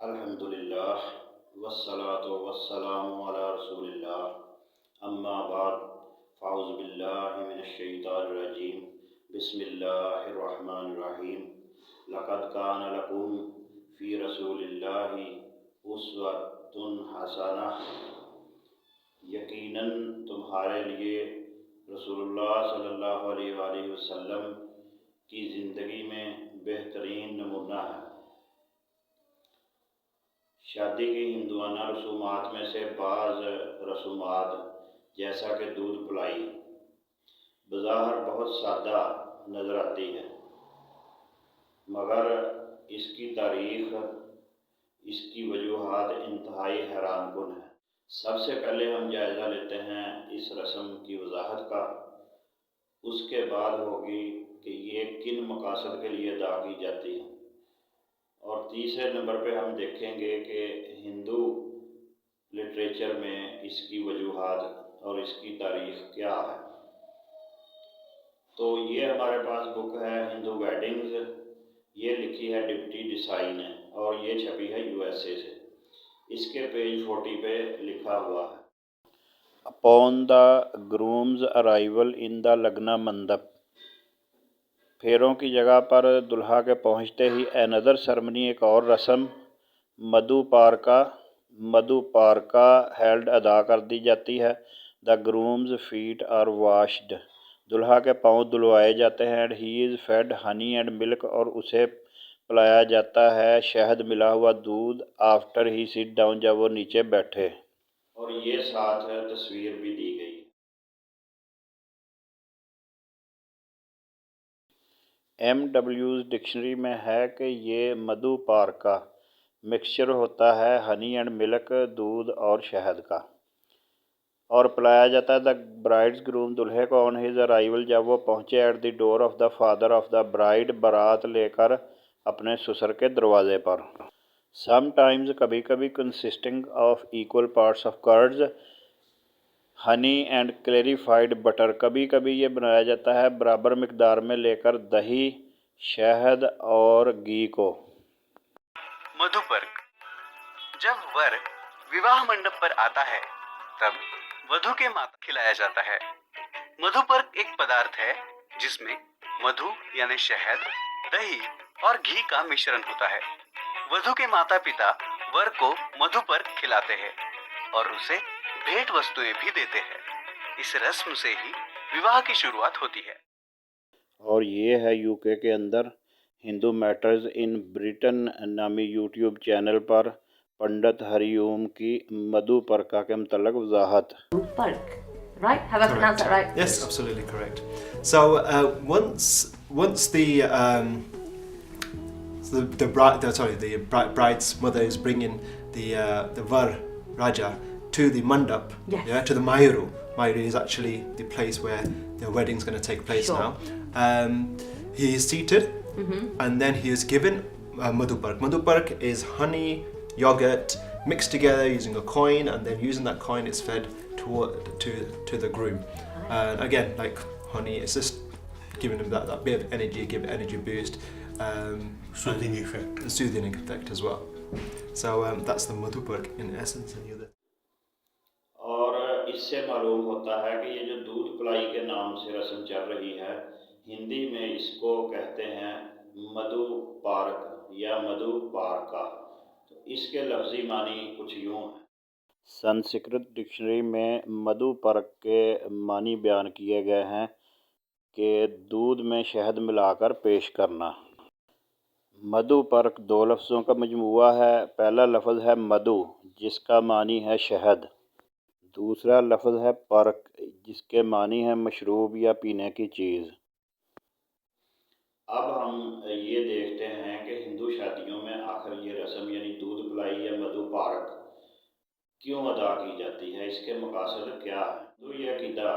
अल्हम्दुलिल्लाह वस्सलातु वस्सलामु अला रसूलिल्लाह अम्मा बाद फ़ाउज़ु बिल्लाहि मिनश शैतानिर रजीम बिस्मिल्लाहिर रहमानिर रहीम लक़द कान लकुम फ़ी रसूलिल्लाहि उस्वतुन हसनह। यकीनन तुम्हारे लिए रसूलुल्लाह सल्लल्लाहु अलैहि वसल्लम की ज़िंदगी में बेहतरीन नमूना है। शादी की हिंदुआना रसूमात में से बाज़ रसूमात जैसा कि दूध पिलाई बज़ाहिर बहुत सादा नज़र आती है, मगर इसकी तारीख़, इसकी वजूहात इंतहाई हैरानकुन है। सबसे पहले हम जायज़ा लेते हैं इस रस्म की वजाहत का, उसके बाद होगी कि ये किन मकासद के लिए अदा की जाती है, और तीसरे नंबर पे हम देखेंगे कि हिंदू लिटरेचर में इसकी वजूहात और इसकी तारीख़ क्या है। तो ये हमारे पास बुक है हिंदू वेडिंग्स, ये लिखी है डिप्टी डिसाई ने और ये छपी है USA से। इसके पेज 40 पे लिखा हुआ है, upon the grooms arrival in the लगना मंडप। फेरों की जगह पर दुल्हा के पहुंचते ही अनदर सेरेमनी, एक और रस्म मधुपारका हेल्ड अदा कर दी जाती है। The grooms feet are washed, दुल्हा के पाँव धुलवाए जाते हैं। And he is fed honey and milk, और उसे पिलाया जाता है शहद मिला हुआ दूध। आफ्टर ही सिट डाउन, जब वो नीचे बैठे। और ये साथ तस्वीर भी दी गई। MW's डिक्शनरी में है कि ये मधुपारका मिक्सचर होता है हनी एंड मिल्क, दूध और शहद का, और पिलाया जाता है। द ब्राइड्स ग्रूम, दुल्हे को ऑन हिज अराइवल, जब वो पहुँचे, at the door of the father of the bride, बारात लेकर अपने ससुर के दरवाजे पर। समटाइम्स, कभी कभी, consisting of equal parts of curds honey and clarified butter, कभी कभी ये बनाया जाता है बराबर मिकदार में लेकर दही, शहद और घी को। मधुपर्क, जब वर विवाह मंडप पर आता है तब वधू के माता खिलाया जाता है। मधुपर्क एक पदार्थ है जिसमें मधु यानी शहद, दही और घी का मिश्रण होता है। वधू के माता पिता वर को मधुपर्क खिलाते हैं और उसे भेंट वस्तुएं भी देते हैं। इस रस्म से ही विवाह की शुरुआत होती है। और ये है UK के अंदर हिंदू मैटर्स इन ब्रिटेन नामी YouTube चैनल पर पंडित हरिओम की मधुपर्का के मतलब वजाहत। Right? Have I pronounced that right? Yes, absolutely correct. So once the bride's mother is bringing the var raja to the mandap, Yes. yeah, to the mayuru. Mayuru is actually the place where the wedding's going to take place. Sure. now. He is seated, and then he is given madhupark. Madhupark is honey, yogurt mixed together using a coin, and then using that coin it's fed to the groom. And again, like honey, it's just giving him that bit of energy, give it energy boost, Soothing effect. soothing effect as well. So that's the madhupark in essence. और इससे मालूम होता है कि ये जो दूध पिलाई के नाम से रस्म चल रही है, हिंदी में इसको कहते हैं मधुपारक या मधुपारका। तो इसके लफ्ज़ी मानी कुछ यूँ हैं। संस्कृत डिक्शनरी में मधुपर्क के मानी बयान किए गए हैं कि दूध में शहद मिलाकर पेश करना। मधुपर्क दो लफ्ज़ों का मजमुआ है। पहला लफ्ज़ है मधु, जिसका मानी है शहद। दूसरा लफ्ज़ है पर्क, जिसके मानी है मशरूब या पीने की चीज़। अब हम ये देखते हैं कि हिंदू शादियों में आखिर ये रस्म यानी दूध पिलाई या मधुपारक क्यों अदा की जाती है, इसके मकासद क्या है। तो ये अकीदा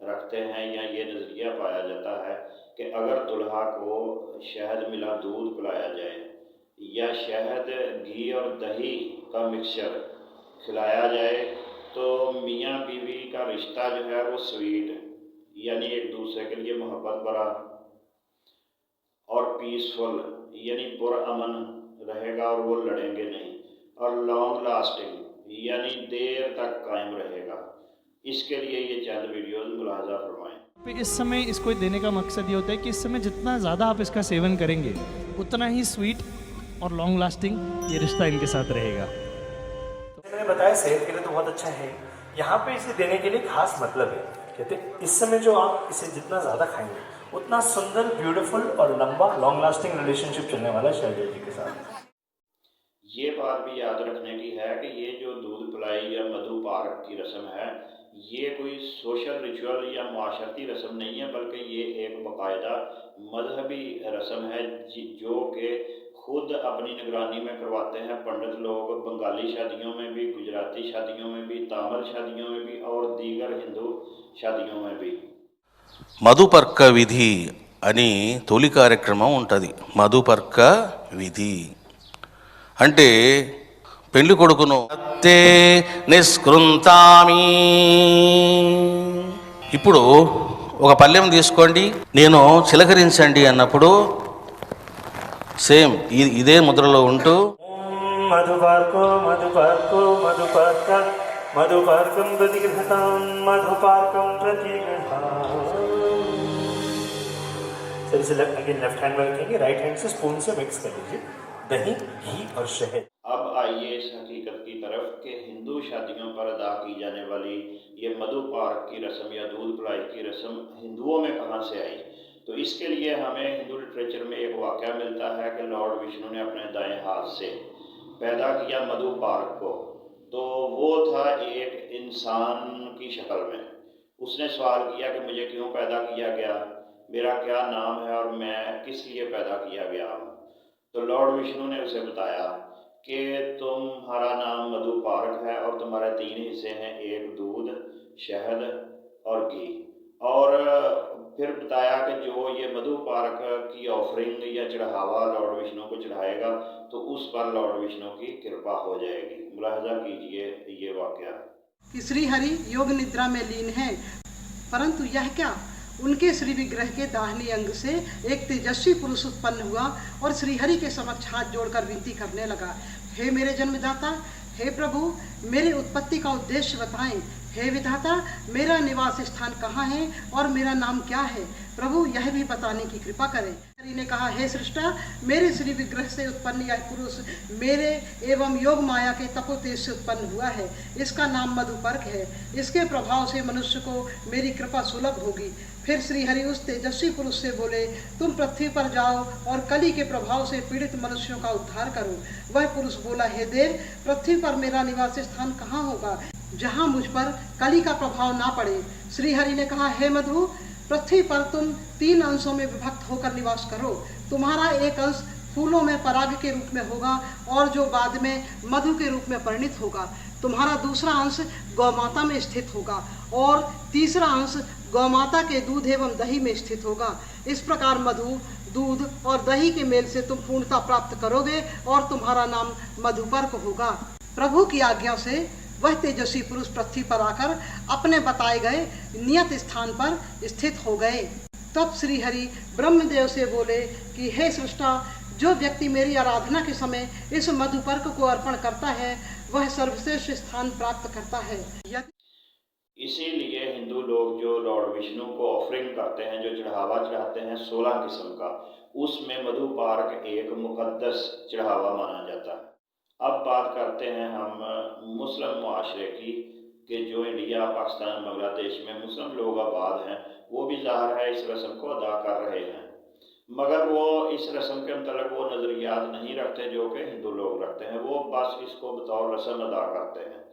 रखते हैं या ये नज़रिया पाया जाता है कि अगर दुल्हा को शहद मिला दूध पिलाया जाए या शहद, घी और दही का मिक्सचर खिलाया जाए, तो मियाँ बीवी का रिश्ता जो है वो स्वीट यानी एक दूसरे के लिए मोहब्बत भरा और पीसफुल यानी पुरअमन रहेगा और वो लड़ेंगे नहीं। और लॉन्ग लास्टिंग यानी देर तक कायम रहेगा। इसके लिए ये चंद वीडियोस मुलाहजा फरमाएं। पे इस समय इसको देने का मकसद ये होता है कि इस समय जितना ज़्यादा आप इसका सेवन करेंगे उतना ही स्वीट और लॉन्ग लास्टिंग ये रिश्ता इनके साथ रहेगा। मैंने बताया सेहत के लिए तो बहुत अच्छा है। यहाँ पे इसे देने के लिए खास मतलब है। कहते हैं इस समय जो आप इसे जितना ज़्यादा खाएंगे उतना सुंदर, ब्यूटीफुल और लंबा लॉन्ग लास्टिंग रिलेशनशिप चलने वाला है शैलजा जी के साथ। ये बात भी याद रखने की है कि ये जो दूध पिलाई या मधु पार्क की रस्म है, ये कोई सोशल रिचुअल या माशरती रस्म नहीं है, बल्कि ये एक बाकायदा मजहबी रस्म है जो कि खुद अपनी निगरानी में करवाते हैं पंडित लोग। बंगाली शादियों में भी, गुजराती शादियों में भी, तामिल शादियों में भी और दीगर हिंदू शादियों में भी। మధుపర్క విధి అని తొలి కార్యక్రమం ఉంటుంది. మధుపర్క విధి అంటే పెళ్లి కొడుకును అత్తే నిష్కృంతామి. ఇప్పుడు ఒక పళ్ళెం తీసుకోండి, నేను చిలకరించండి అన్నప్పుడు సేమ్ ఇదే ముద్రలో ఉంటూ మధుపార్కో మధుపార్కో మధుపార్క మధుపార్కం ప్రతిగృహతాం మధుపార్కం ప్రతిగృహతాం। सर इसे अगेन लेफ्ट हैंड में रखेंगे, राइट हैंड से स्पून से मिक्स कर लीजिए दही, घी और शहद। अब आइए इस हकीकत की तरफ कि हिंदू शादियों पर अदा की जाने वाली ये मधु पार्क की रस्म या दूध पिलाई की रस्म हिंदुओं में कहाँ से आई। तो इसके लिए हमें हिंदू लिटरेचर में एक वाक़या मिलता है कि लॉर्ड विष्णु ने अपने दाएं हाथ से पैदा किया मधु पार्क को। तो वो था एक इंसान की शक्ल में। उसने सवाल किया कि मुझे क्यों पैदा किया गया, मेरा क्या नाम है और मैं किस लिए पैदा किया गया हूँ। तो लॉर्ड विष्णु ने उसे बताया कि तुम्हारा नाम मधु पार्क है और तुम्हारे 3 हिस्से हैं, एक दूध, शहद और घी। और फिर बताया कि जो ये मधु पार्क की ऑफरिंग या चढ़ावा लॉर्ड विष्णु को चढ़ाएगा तो उस पर लॉर्ड विष्णु की कृपा हो जाएगी। मुलाहजा कीजिए ये वाक़या कि श्री हरि योग निद्रा में लीन है, परंतु यह क्या, उनके श्री विग्रह के दाहिने अंग से एक तेजस्वी पुरुष उत्पन्न हुआ और श्री हरि के समक्ष हाथ जोड़कर विनती करने लगा, हे मेरे जन्मदाता, हे प्रभु, मेरे उत्पत्ति का उद्देश्य बताएं। हे विधाता, मेरा निवास स्थान कहाँ है और मेरा नाम क्या है, प्रभु यह भी बताने की कृपा करें। हरि ने कहा, हे सृष्टा, मेरे श्री विग्रह से उत्पन्न यह पुरुष मेरे एवं योग माया के तपोतेज से उत्पन्न हुआ है। इसका नाम मधुपर्क है। इसके प्रभाव से मनुष्य को मेरी कृपा सुलभ होगी। फिर श्री हरि उस तेजस्वी पुरुष से बोले, तुम पृथ्वी पर जाओ और कली के प्रभाव से पीड़ित मनुष्यों का उद्धार करो। वह पुरुष बोला, हे देव, पृथ्वी पर मेरा निवास स्थान कहाँ होगा जहाँ मुझ पर कली का प्रभाव ना पड़े। श्री हरि ने कहा, हे मधु, पृथ्वी पर तुम 3 अंशों में विभक्त होकर निवास करो। तुम्हारा एक अंश फूलों में पराग के रूप में होगा और जो बाद में मधु के रूप में परिणित होगा। तुम्हारा दूसरा अंश गौमाता में स्थित होगा और तीसरा अंश गौमाता के दूध एवं दही में स्थित होगा। इस प्रकार मधु, दूध और दही के मेल से तुम पूर्णता प्राप्त करोगे और तुम्हारा नाम मधुपर्क होगा। प्रभु की आज्ञा से वह तेजस्वी पुरुष पृथ्वी पर आकर अपने बताए गए नियत स्थान पर स्थित हो गए। तब श्री हरि ब्रह्मदेव से बोले कि हे सृष्टा, जो व्यक्ति मेरी आराधना के समय इस मधुपर्क को अर्पण करता है वह सर्वश्रेष्ठ स्थान प्राप्त करता है। इसीलिए हिंदू लोग जो लॉर्ड विष्णु को ऑफरिंग करते हैं, जो चढ़ावा चढ़ाते हैं 16 किस्म का, उसमें मधु पार्क एक मुकद्दस चढ़ावा माना जाता है। अब बात करते हैं हम मुस्लिम मुआशरे की कि जो इंडिया, पाकिस्तान, बांग्लादेश में मुस्लिम लोग आबाद हैं, वो भी ज़ाहिर है इस रस्म को अदा कर रहे हैं, मगर वो इस रस्म के मतलब वो नज़रियात नहीं रखते जो कि हिंदू लोग रखते हैं। वो बस इसको बतौर रस्म अदा करते हैं।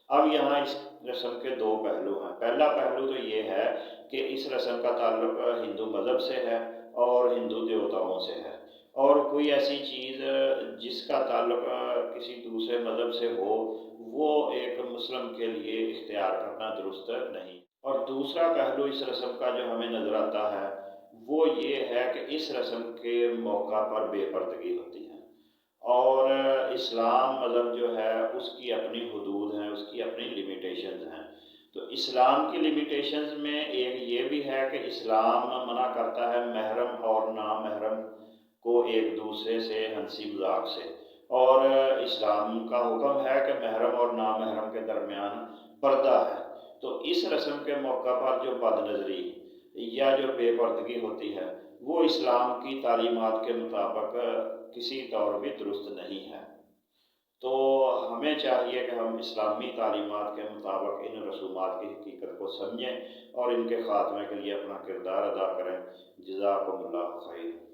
अब यहाँ इस रस्म के 2 पहलू हैं। पहला पहलू तो ये है कि इस रस्म का ताल्लुक हिंदू मज़हब से है और हिंदू देवताओं से है, और कोई ऐसी चीज़ जिसका ताल्लुक किसी दूसरे मज़हब से हो वो एक मुस्लिम के लिए इख्तियार करना दुरुस्त नहीं। और दूसरा पहलू इस रस्म का जो हमें नज़र आता है वो ये है कि इस रस्म के मौका पर बेपर्दगी होती है, और इस्लाम मज़हब जो है उसकी अपनी हुदूद हैं, उसकी अपनी लिमिटेशंस हैं। तो इस्लाम की लिमिटेशंस में एक ये भी है कि इस्लाम मना करता है महरम और नामहरम को एक दूसरे से हंसी मजाक से, और इस्लाम का हुक्म है कि महरम और नामहरम के दरमियान पर्दा है। तो इस रस्म के मौका पर जो बदनज़री या जो बेपर्दगी होती है वो इस्लाम की तालीमात के मुताबिक किसी तौर भी दुरुस्त नहीं है। तो हमें चाहिए कि हम इस्लामी तालीमात के मुताबिक इन रसूमात की हकीकत को समझें और इनके ख़ात्मे के लिए अपना किरदार अदा करें। जज़ाकुमुल्लाह खैर।